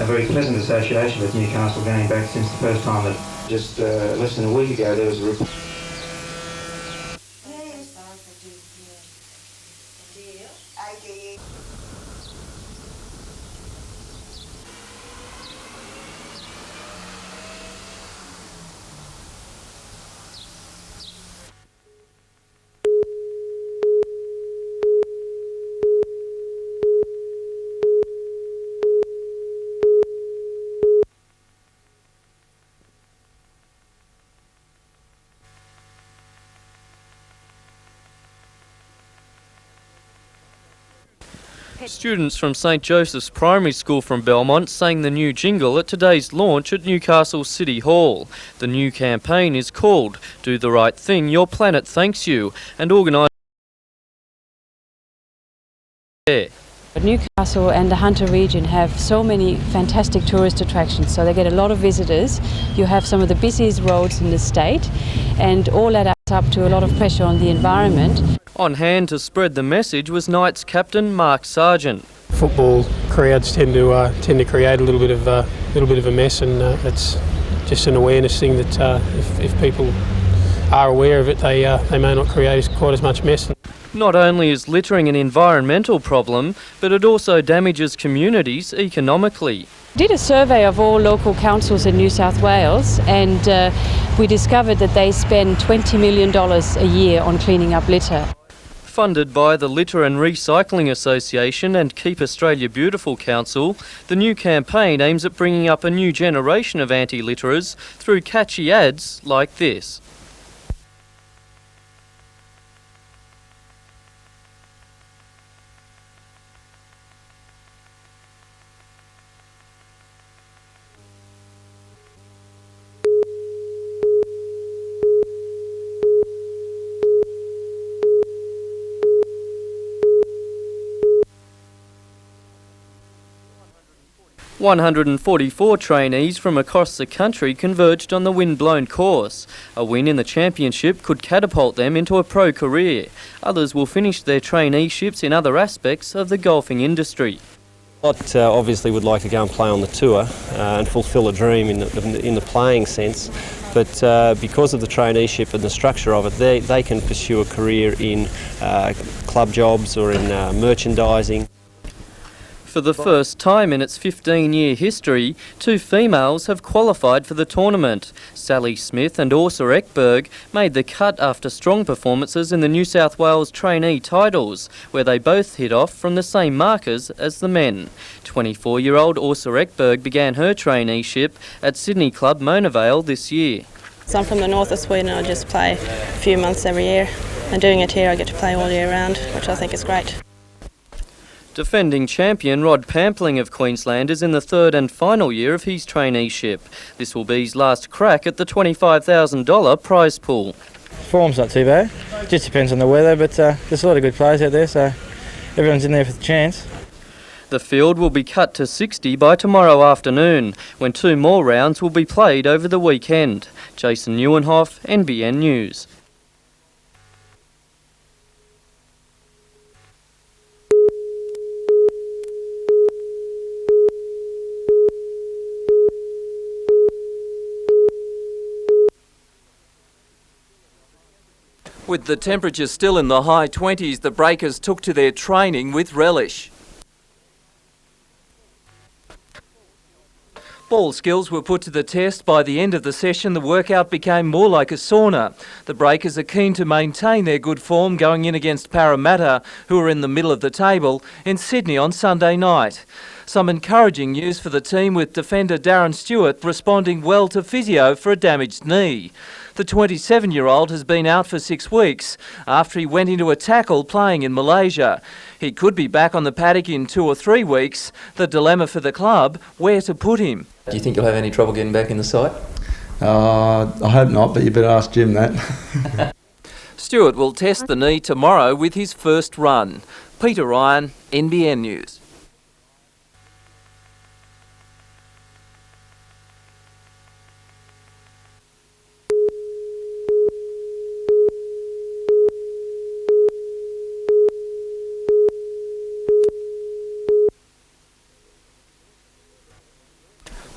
very pleasant association with Newcastle going back since the first time that just less than a week ago there was a report. Students from St Joseph's Primary School from Belmont sang the new jingle at today's launch at Newcastle City Hall. The new campaign is called Do the Right Thing, Your Planet Thanks You, and organised there. Newcastle and the Hunter region have so many fantastic tourist attractions, so they get a lot of visitors. You have some of the busiest roads in the state, and all that adds up to a lot of pressure on the environment. On hand to spread the message was Knights captain Mark Sargent. Football crowds tend to create a little bit of a mess, and it's just an awareness thing that if people are aware of it, they may not create quite as much mess. Not only is littering an environmental problem, but it also damages communities economically. We did a survey of all local councils in New South Wales, and we discovered that they spend $20 million a year on cleaning up litter. Funded by the Litter and Recycling Association and Keep Australia Beautiful Council, the new campaign aims at bringing up a new generation of anti-litterers through catchy ads like this. "144 trainees from across the country converged on the wind-blown course. A win in the championship could catapult them into a pro career. Others will finish their traineeships in other aspects of the golfing industry." Obviously would like to go and play on the tour and fulfil a dream in the playing sense, but because of the traineeship and the structure of it, they can pursue a career in club jobs or in merchandising. For the first time in its 15-year history, two females have qualified for the tournament. Sally Smith and Orsa Ekberg made the cut after strong performances in the New South Wales trainee titles, where they both hit off from the same markers as the men. 24-year-old Orsa Ekberg began her traineeship at Sydney club Mona Vale this year. So I'm from the north of Sweden. I just play a few months every year, and doing it here I get to play all year round, which I think is great. Defending champion Rod Pampling of Queensland is in the third and final year of his traineeship. This will be his last crack at the $25,000 prize pool. Form's not too bad, just depends on the weather, but there's a lot of good players out there, so everyone's in there for the chance. The field will be cut to 60 by tomorrow afternoon, when two more rounds will be played over the weekend. Jason Neuenhoff, NBN News. With the temperatures still in the high 20s, the Breakers took to their training with relish. Ball skills were put to the test. By the end of the session, the workout became more like a sauna. The Breakers are keen to maintain their good form going in against Parramatta, who are in the middle of the table, in Sydney on Sunday night. Some encouraging news for the team, with defender Darren Stewart responding well to physio for a damaged knee. The 27-year-old has been out for 6 weeks after he went into a tackle playing in Malaysia. He could be back on the paddock in 2 or 3 weeks. The dilemma for the club, where to put him. Do you think you'll have any trouble getting back in the side? I hope not, but you better ask Jim that. Stewart will test the knee tomorrow with his first run. Peter Ryan, NBN News.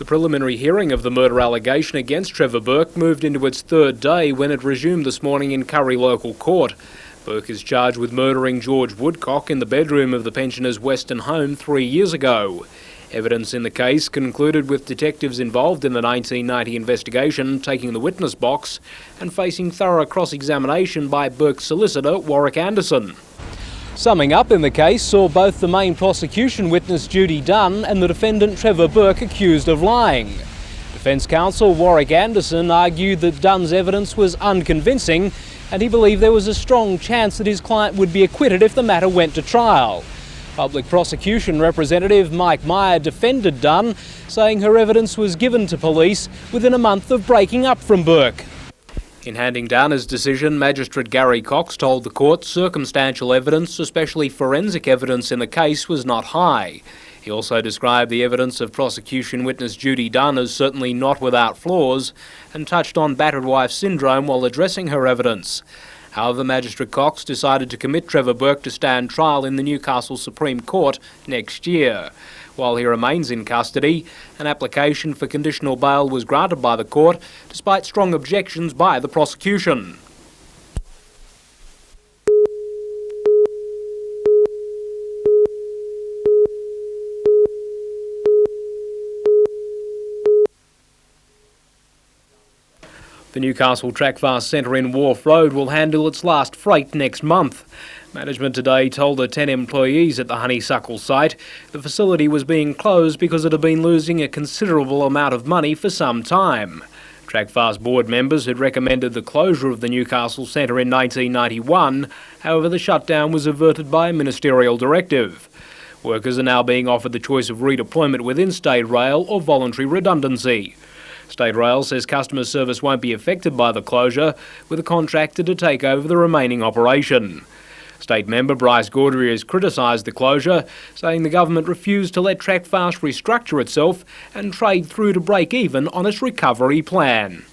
preliminary hearing of the murder allegation against Trevor Burke moved into its third day when it resumed this morning in Curry Local Court. Burke is charged with murdering George Woodcock in the bedroom of the pensioner's Western home 3 years ago. Evidence in the case concluded with detectives involved in the 1990 investigation taking the witness box and facing thorough cross-examination by Burke's solicitor, Warwick Anderson. Summing up in the case saw both the main prosecution witness Judy Dunn and the defendant Trevor Burke accused of lying. Defence counsel Warwick Anderson argued that Dunn's evidence was unconvincing and he believed there was a strong chance that his client would be acquitted if the matter went to trial. Public prosecution representative Mike Meyer defended Dunn, saying her evidence was given to police within a month of breaking up from Burke. In handing down his decision, Magistrate Gary Cox told the court circumstantial evidence, especially forensic evidence in the case, was not high. He also described the evidence of prosecution witness Judy Dunn as certainly not without flaws and touched on battered wife syndrome while addressing her evidence. However, Magistrate Cox decided to commit Trevor Burke to stand trial in the Newcastle Supreme Court next year. While he remains in custody, an application for conditional bail was granted by the court, despite strong objections by the prosecution. The Newcastle Trackfast Centre in Wharf Road will handle its last freight next month. Management today told the 10 employees at the Honeysuckle site the facility was being closed because it had been losing a considerable amount of money for some time. Trackfast board members had recommended the closure of the Newcastle Centre in 1991, however the shutdown was averted by a ministerial directive. Workers are now being offered the choice of redeployment within State Rail or voluntary redundancy. State Rail says customer service won't be affected by the closure, with a contractor to take over the remaining operation. State member Bryce Gaudry has criticised the closure, saying the government refused to let Trackfast restructure itself and trade through to break even on its recovery plan.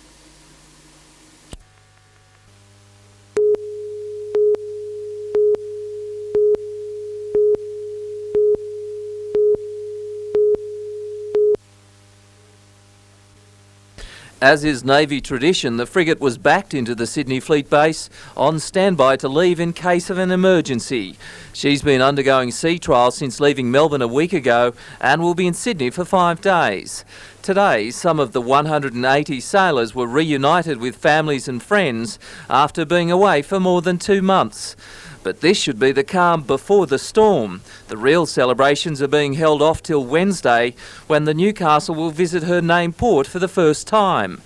As is Navy tradition, the frigate was backed into the Sydney Fleet Base on standby to leave in case of an emergency. She's been undergoing sea trials since leaving Melbourne a week ago and will be in Sydney for 5 days. Today, some of the 180 sailors were reunited with families and friends after being away for more than 2 months. But this should be the calm before the storm. The real celebrations are being held off till Wednesday, when the Newcastle will visit her named port for the first time.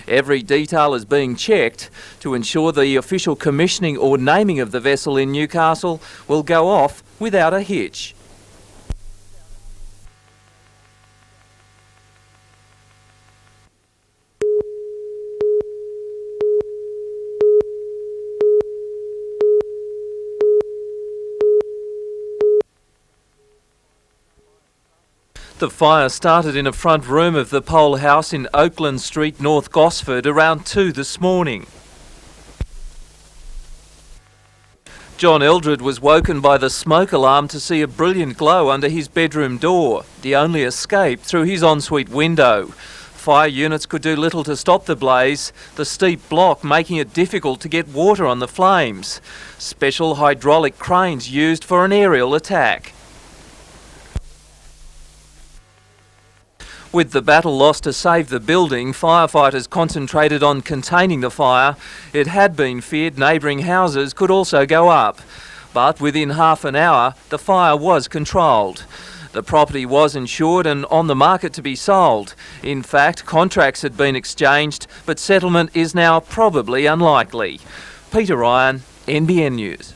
Every detail is being checked to ensure the official commissioning or naming of the vessel in Newcastle will go off without a hitch. The fire started in a front room of the Pole House in Oakland Street, North Gosford, around 2 this morning. John Eldred was woken by the smoke alarm to see a brilliant glow under his bedroom door, the only escape through his ensuite window. Fire units could do little to stop the blaze, the steep block making it difficult to get water on the flames. Special hydraulic cranes used for an aerial attack. With the battle lost to save the building, firefighters concentrated on containing the fire. It had been feared neighbouring houses could also go up. But within half an hour, the fire was controlled. The property was insured and on the market to be sold. In fact, contracts had been exchanged, but settlement is now probably unlikely. Peter Ryan, NBN News.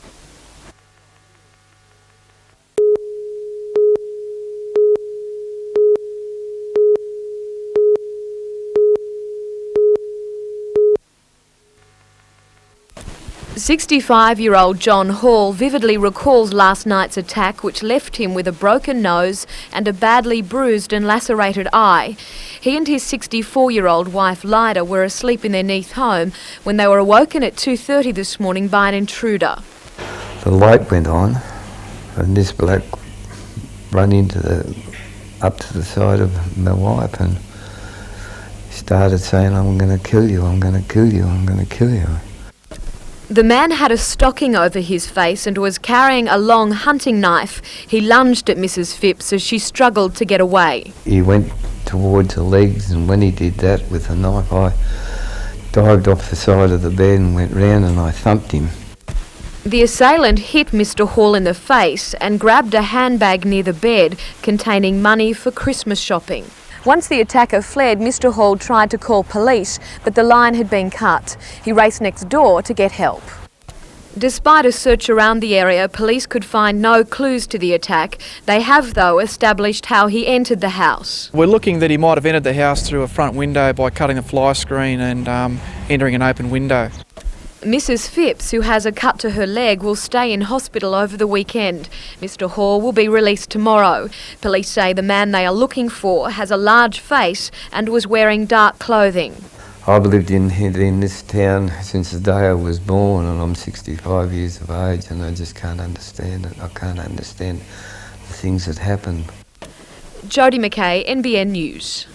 "65-year-old John Hall vividly recalls last night's attack, which left him with a broken nose and a badly bruised and lacerated eye. He and his 64-year-old wife Lyda were asleep in their Neath home when they were awoken at 2:30 this morning by an intruder. The light went on and this bloke ran up to the side of my wife and started saying, I'm going to kill you, I'm going to kill you, I'm going to kill you. The man had a stocking over his face and was carrying a long hunting knife. He lunged at Mrs. Phipps as she struggled to get away. He went towards the legs, and when he did that with the knife, I dived off the side of the bed and went round and I thumped him. The assailant hit Mr. Hall in the face and grabbed a handbag near the bed containing money for Christmas shopping. Once the attacker fled, Mr. Hall tried to call police, but the line had been cut. He raced next door to get help. Despite a search around the area, police could find no clues to the attack. They have, though, established how he entered the house. We're looking that he might have entered the house through a front window by cutting the fly screen and entering an open window. Mrs. Phipps, who has a cut to her leg, will stay in hospital over the weekend. Mr. Hall will be released tomorrow. Police say the man they are looking for has a large face and was wearing dark clothing. I've lived in this town since the day I was born, and I'm 65 years of age, and I just can't understand it. I can't understand the things that happen. Jodie McKay, NBN News.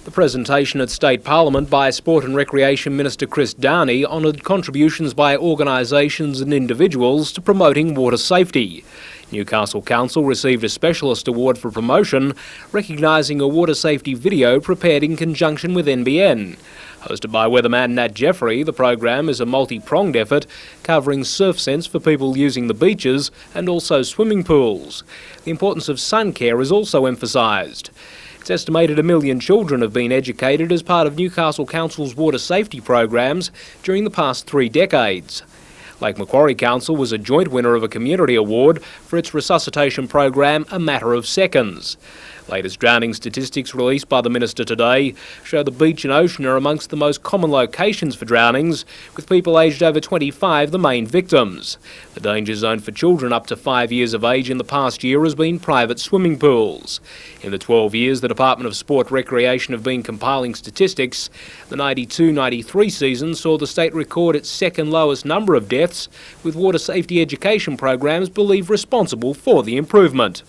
The presentation at State Parliament by Sport and Recreation Minister Chris Downey honoured contributions by organisations and individuals to promoting water safety. Newcastle Council received a Specialist Award for promotion, recognising a water safety video prepared in conjunction with NBN. Hosted by weatherman Nat Jeffrey, the program is a multi-pronged effort covering surf sense for people using the beaches and also swimming pools. The importance of sun care is also emphasised. It's estimated 1 million children have been educated as part of Newcastle Council's water safety programs during the past 3 decades. Lake Macquarie Council was a joint winner of a community award for its resuscitation program A Matter of Seconds. Latest drowning statistics released by the Minister today show the beach and ocean are amongst the most common locations for drownings, with people aged over 25 the main victims. The danger zone for children up to 5 years of age in the past year has been private swimming pools. In the 12 years the Department of Sport Recreation have been compiling statistics, the 92-93 season saw the state record its second lowest number of deaths, with water safety education programs believed responsible for the improvement.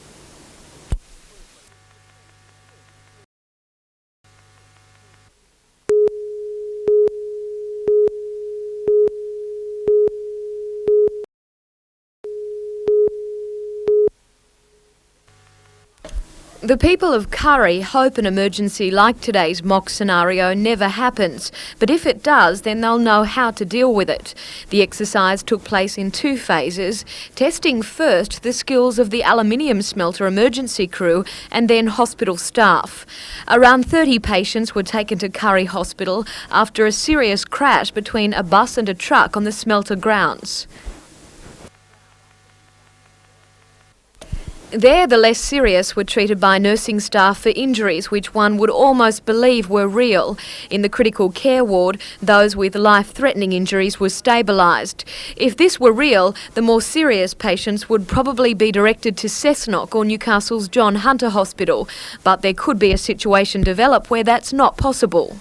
The people of Curry hope an emergency like today's mock scenario never happens, but if it does, then they'll know how to deal with it. The exercise took place in 2 phases, testing first the skills of the aluminium smelter emergency crew and then hospital staff. Around 30 patients were taken to Curry Hospital after a serious crash between a bus and a truck on the smelter grounds. There, the less serious were treated by nursing staff for injuries which one would almost believe were real. In the critical care ward, those with life-threatening injuries were stabilised. If this were real, the more serious patients would probably be directed to Cessnock or Newcastle's John Hunter Hospital, but there could be a situation develop where that's not possible.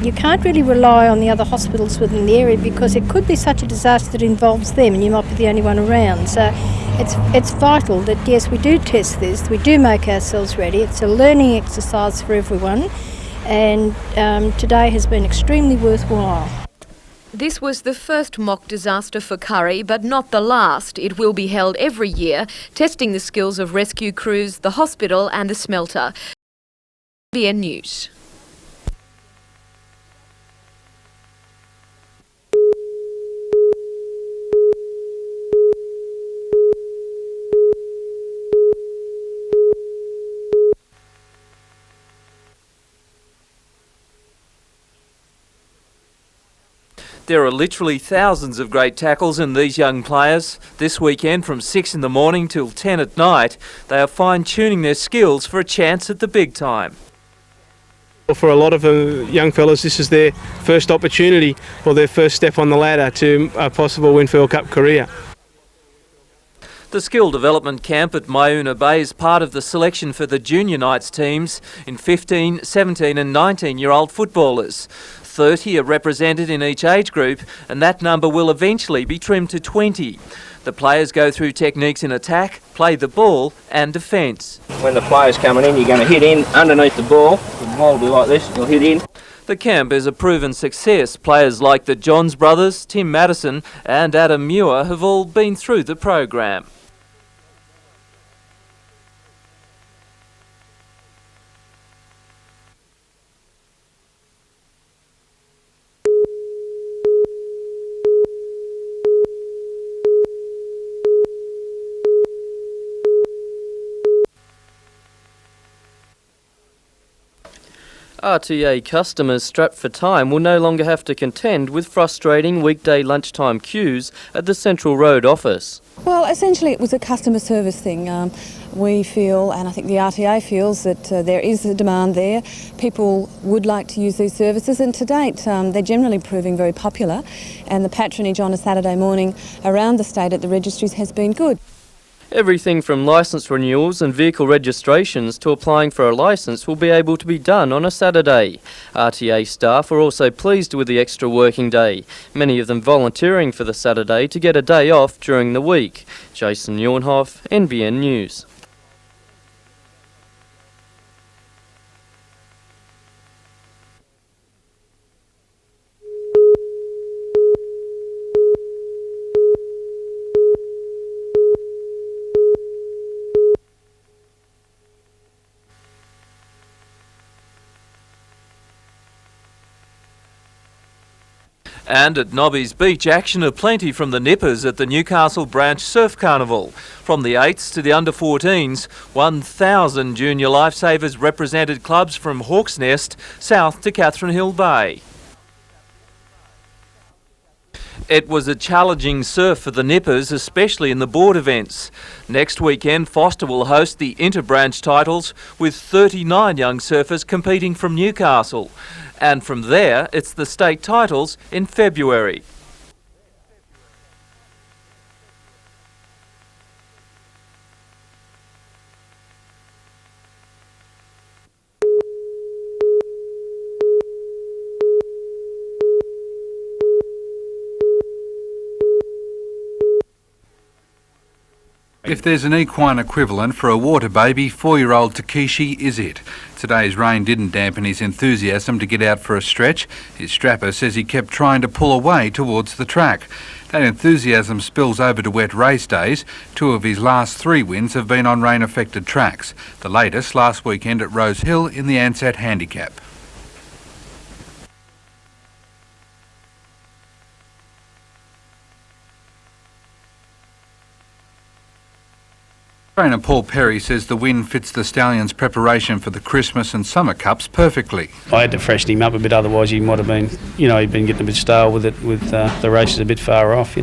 You can't really rely on the other hospitals within the area because it could be such a disaster that involves them and you might be the only one around. So it's vital that, yes, we do test this, we do make ourselves ready. It's a learning exercise for everyone, and today has been extremely worthwhile. This was the first mock disaster for Curry, but not the last. It will be held every year, testing the skills of rescue crews, the hospital and the smelter. NBN News. There are literally thousands of great tackles in these young players. This weekend from 6 in the morning till 10 at night, they are fine-tuning their skills for a chance at the big time. For a lot of young fellas, this is their first opportunity or their first step on the ladder to a possible Winfield Cup career. The skill development camp at Myuna Bay is part of the selection for the junior Knights teams in 15, 17 and 19-year-old footballers. 30 are represented in each age group, and that number will eventually be trimmed to 20. The players go through techniques in attack, play the ball and defence. When the player's coming in, you're going to hit in underneath the ball. The ball will be like this, you'll hit in. The camp is a proven success. Players like the Johns brothers, Tim Madison and Adam Muir have all been through the program. RTA customers strapped for time will no longer have to contend with frustrating weekday lunchtime queues at the Central Road office. Well, essentially it was a customer service thing. We feel, and I think the RTA feels, that there is a demand there. People would like to use these services, and to date they're generally proving very popular, and the patronage on a Saturday morning around the state at the registries has been good. Everything from licence renewals and vehicle registrations to applying for a licence will be able to be done on a Saturday. RTA staff are also pleased with the extra working day, many of them volunteering for the Saturday to get a day off during the week. Jason Yornhoff, NBN News. And at Nobby's Beach, action aplenty from the nippers at the Newcastle Branch Surf Carnival. From the 8s to the under-14s, 1,000 junior lifesavers represented clubs from Hawk's Nest south to Catherine Hill Bay. It was a challenging surf for the nippers, especially in the board events. Next weekend, Foster will host the inter-branch titles with 39 young surfers competing from Newcastle. And from there, it's the state titles in February. If there's an equine equivalent for a water baby, 4-year-old Takeshi is it. Today's rain didn't dampen his enthusiasm to get out for a stretch. His strapper says he kept trying to pull away towards the track. That enthusiasm spills over to wet race days. 2 of his last 3 wins have been on rain-affected tracks. The latest last weekend at Rose Hill in the Ansett Handicap. Trainer Paul Perry says the win fits the stallion's preparation for the Christmas and Summer Cups perfectly. I had to freshen him up a bit, otherwise he might have been, he'd been getting a bit stale with it, with the races a bit far off,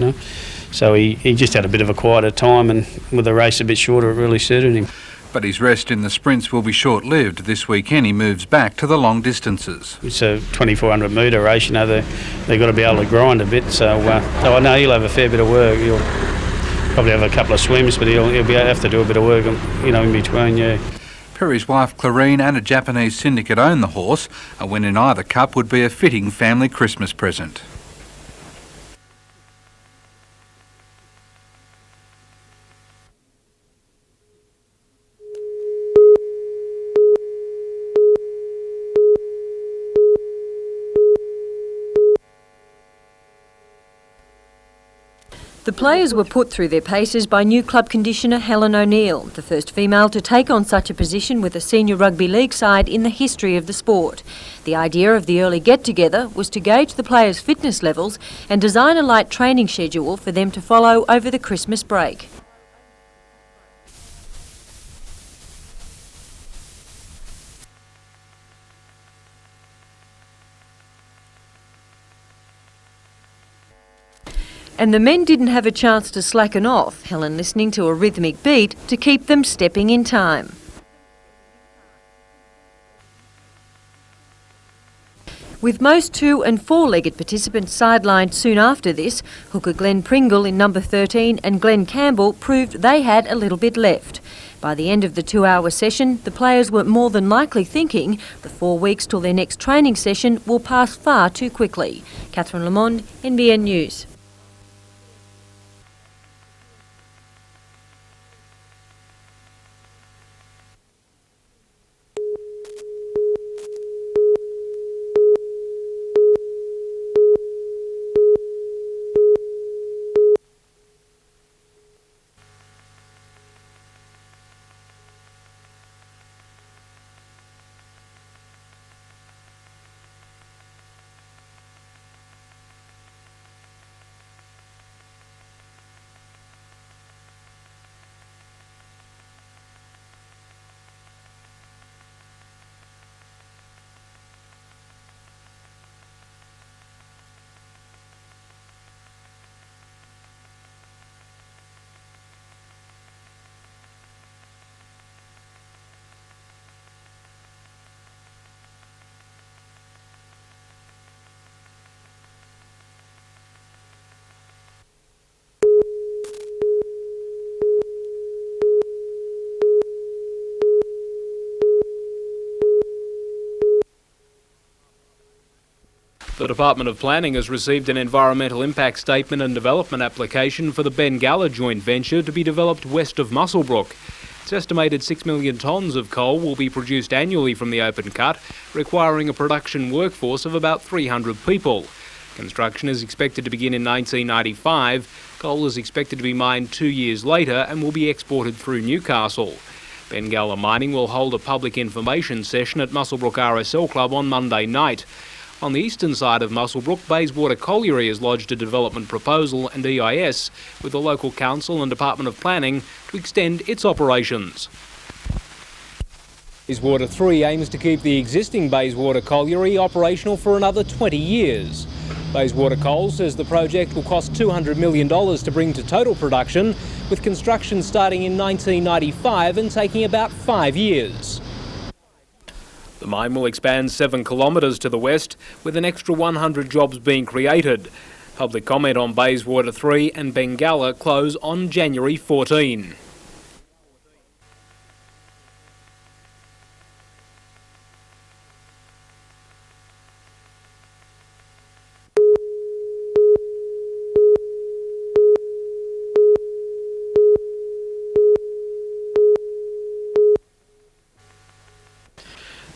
So he just had a bit of a quieter time, and with the race a bit shorter, it really suited him. But his rest in the sprints will be short-lived. This weekend he moves back to the long distances. It's a 2,400 metre race, they've got to be able to grind a bit, so I know he'll have a fair bit of work. He'll probably have a couple of swims, but he'll have to do a bit of work, in between, yeah. Perry's wife Clarine and a Japanese syndicate own the horse. A win in either cup would be a fitting family Christmas present. The players were put through their paces by new club conditioner Helen O'Neill, the first female to take on such a position with a senior rugby league side in the history of the sport. The idea of the early get-together was to gauge the players' fitness levels and design a light training schedule for them to follow over the Christmas break. And the men didn't have a chance to slacken off, Helen listening to a rhythmic beat to keep them stepping in time. With With most 2- and 4-legged participants sidelined soon after this, hooker Glenn Pringle in number 13 and Glenn Campbell proved they had a little bit left. By the end of the 2-hour session, the players were more than likely thinking the 4 weeks till their next training session will pass far too quickly. Catherine Lamond, NBN News. The Department of Planning has received an environmental impact statement and development application for the Bengalla joint venture to be developed west of Muswellbrook. It's estimated 6 million tonnes of coal will be produced annually from the open cut, requiring a production workforce of about 300 people. Construction is expected to begin in 1995. Coal is expected to be mined 2 years later and will be exported through Newcastle. Bengalla Mining will hold a public information session at Muswellbrook RSL Club on Monday night. On the eastern side of Muswellbrook, Bayswater Colliery has lodged a development proposal and EIS with the local council and Department of Planning to extend its operations. Bayswater 3 aims to keep the existing Bayswater Colliery operational for another 20 years. Bayswater Coal says the project will cost $200 million to bring to total production, with construction starting in 1995 and taking about 5 years. The mine will expand 7 kilometres to the west, with an extra 100 jobs being created. Public comment on Bayswater 3 and Bengalla close on January 14.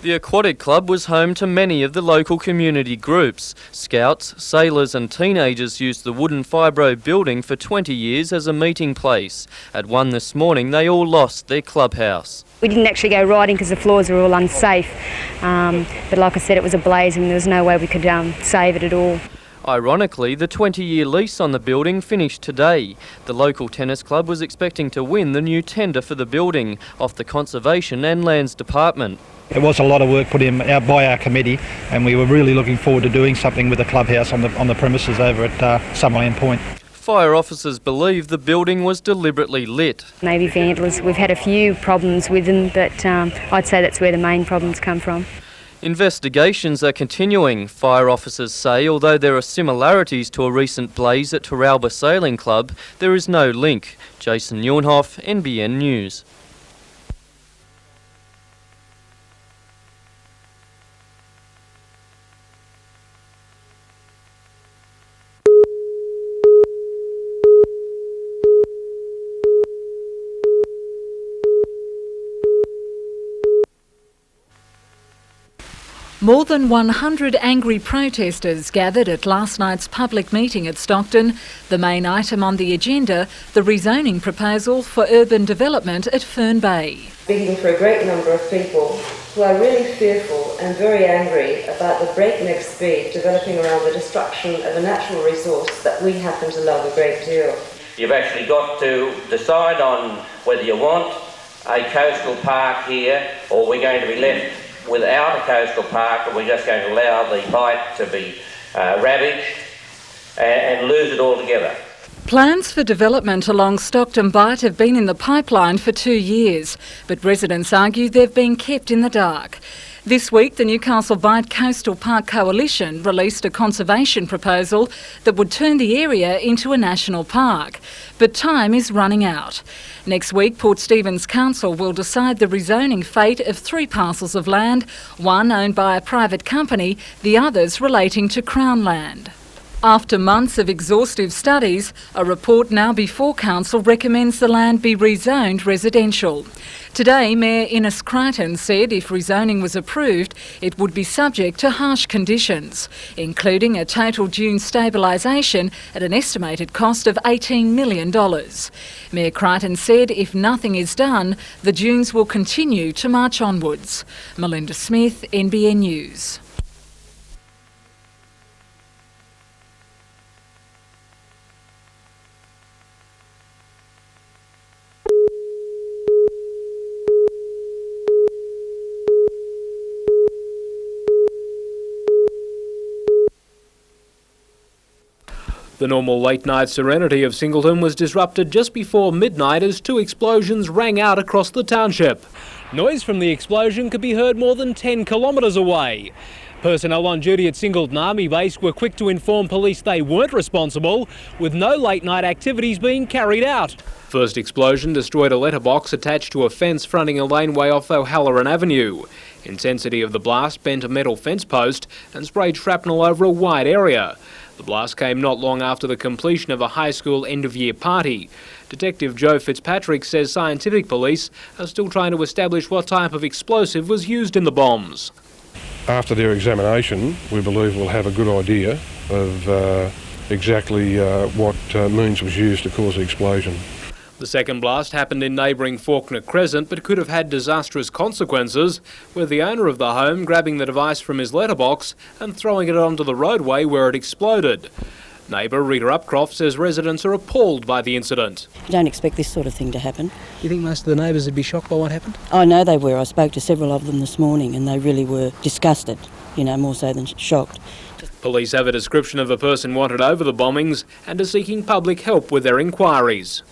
The Aquatic Club was home to many of the local community groups. Scouts, sailors and teenagers used the wooden fibro building for 20 years as a meeting place. At 1 this morning, they all lost their clubhouse. We didn't actually go riding because the floors are all unsafe, but like I said, it was ablaze and there was no way we could save it at all. Ironically, the 20-year lease on the building finished today. The local tennis club was expecting to win the new tender for the building off the Conservation and Lands Department. There was a lot of work put in by our committee, and we were really looking forward to doing something with the clubhouse on the premises over at Summerland Point. Fire officers believe the building was deliberately lit. Maybe vandals. We've had a few problems with them, but I'd say that's where the main problems come from. Investigations are continuing, fire officers say, although there are similarities to a recent blaze at Toralba Sailing Club, there is no link. Jason Neuenhoff, NBN News. More than 100 angry protesters gathered at last night's public meeting at Stockton. The main item on the agenda, the rezoning proposal for urban development at Fern Bay. Speaking for a great number of people who are really fearful and very angry about the breakneck speed developing around the destruction of a natural resource that we happen to love a great deal. You've actually got to decide on whether you want a coastal park here or we're going to be left without a coastal park, and we're just going to allow the bight to be ravaged and lose it altogether. Plans for development along Stockton Bight have been in the pipeline for 2 years, but residents argue they've been kept in the dark. This week, the Newcastle Bight Coastal Park Coalition released a conservation proposal that would turn the area into a national park. But time is running out. Next week, Port Stephens Council will decide the rezoning fate of 3 parcels of land, one owned by a private company, the others relating to Crown land. After months of exhaustive studies, a report now before Council recommends the land be rezoned residential. Today, Mayor Innes Crichton said if rezoning was approved, it would be subject to harsh conditions, including a total dune stabilisation at an estimated cost of $18 million. Mayor Crichton said if nothing is done, the dunes will continue to march onwards. Melinda Smith, NBN News. The normal late-night serenity of Singleton was disrupted just before midnight as 2 explosions rang out across the township. Noise from the explosion could be heard more than 10 kilometres away. Personnel on duty at Singleton Army Base were quick to inform police they weren't responsible, with no late-night activities being carried out. First explosion destroyed a letterbox attached to a fence fronting a laneway off O'Halloran Avenue. Intensity of the blast bent a metal fence post and sprayed shrapnel over a wide area. The blast came not long after the completion of a high school end-of-year party. Detective Joe Fitzpatrick says scientific police are still trying to establish what type of explosive was used in the bombs. After their examination, we believe we'll have a good idea of exactly what means was used to cause the explosion. The second blast happened in neighbouring Faulkner Crescent but could have had disastrous consequences, with the owner of the home grabbing the device from his letterbox and throwing it onto the roadway where it exploded. Neighbour Rita Upcroft says residents are appalled by the incident. You don't expect this sort of thing to happen. Do you think most of the neighbours would be shocked by what happened? I know they were. I spoke to several of them this morning and they really were disgusted, more so than shocked. Police have a description of the person wanted over the bombings and are seeking public help with their inquiries.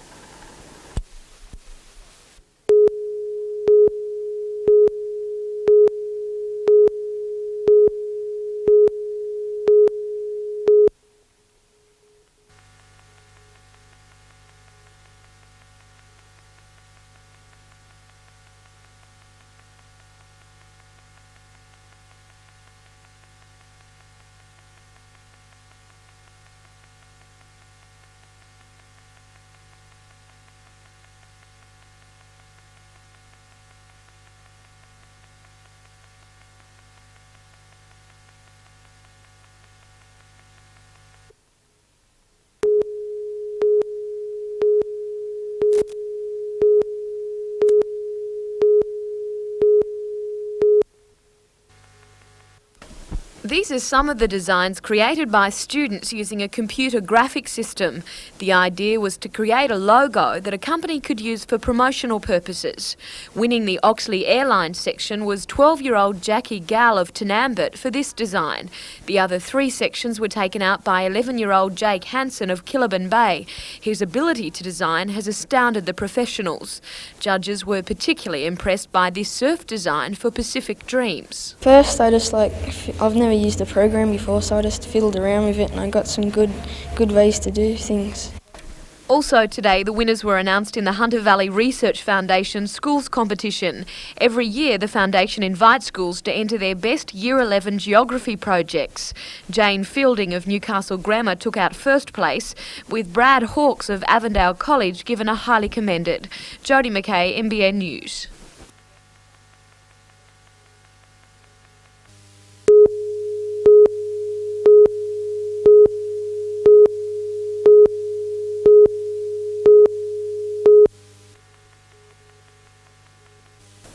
These are some of the designs created by students using a computer graphic system. The idea was to create a logo that a company could use for promotional purposes. Winning the Oxley Airlines section was 12-year-old Jackie Gall of Tanambit for this design. The other 3 sections were taken out by 11-year-old Jake Hansen of Killaban Bay. His ability to design has astounded the professionals. Judges were particularly impressed by this surf design for Pacific Dreams. First, I've never used a program before, so I just fiddled around with it and I got some good ways to do things. Also today, the winners were announced in the Hunter Valley Research Foundation Schools Competition. Every year, the foundation invites schools to enter their best Year 11 geography projects. Jane Fielding of Newcastle Grammar took out first place, with Brad Hawkes of Avondale College given a highly commended. Jodie McKay, NBN News.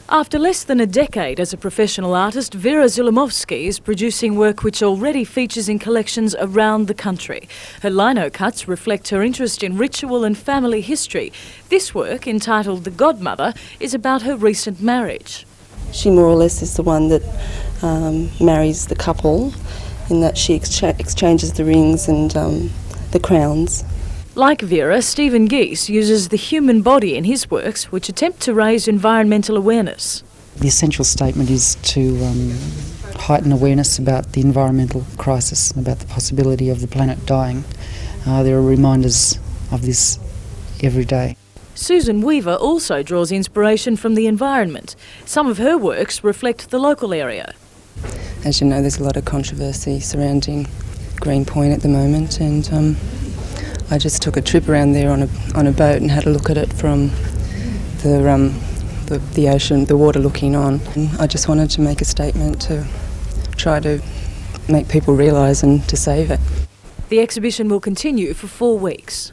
After less than a decade as a professional artist, Vera Zulimovsky is producing work which already features in collections around the country. Her lino cuts reflect her interest in ritual and family history. This work, entitled The Godmother, is about her recent marriage. She more or less is the one that marries the couple, in that she exchanges the rings and the crowns. Like Vera, Stephen Geese uses the human body in his works, which attempt to raise environmental awareness. The essential statement is to heighten awareness about the environmental crisis, about the possibility of the planet dying. There are reminders of this every day. Susan Weaver also draws inspiration from the environment. Some of her works reflect the local area. As you know, there's a lot of controversy surrounding Green Point at the moment, and I just took a trip around there on a boat and had a look at it from the ocean, the water looking on. And I just wanted to make a statement to try to make people realise and to save it. The exhibition will continue for 4 weeks.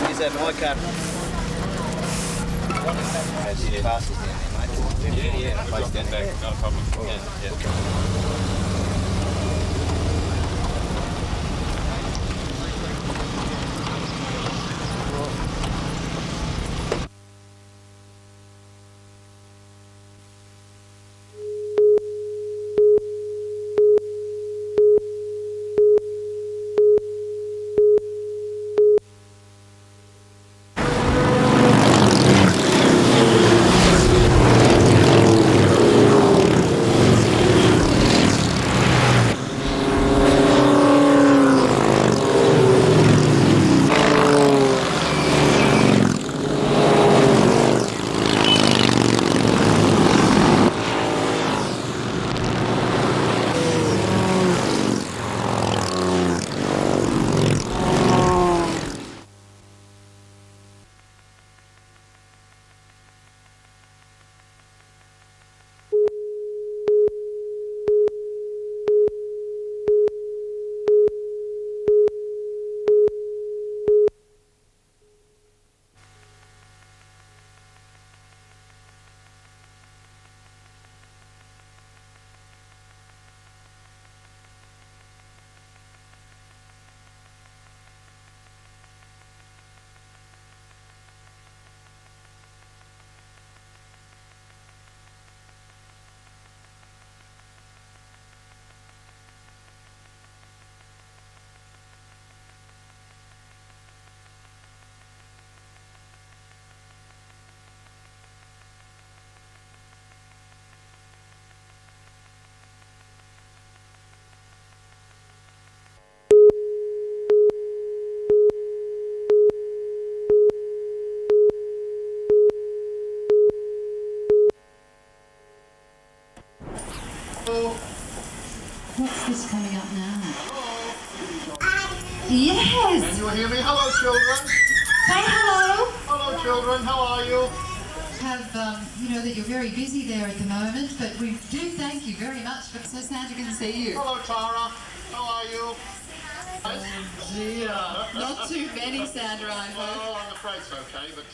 Is that my car? Yeah, place down there, not a problem. Yeah. What's this coming up now? Yes! Can you hear me? Hello, children. Say hello. Hello, children. How are you? You know that you're very busy there at the moment, but we do thank you very much, so Santa can see you. Hello, Tara. How are you? Oh dear. Not too many, Sandra, I hope. Well, I'm afraid it's okay, but...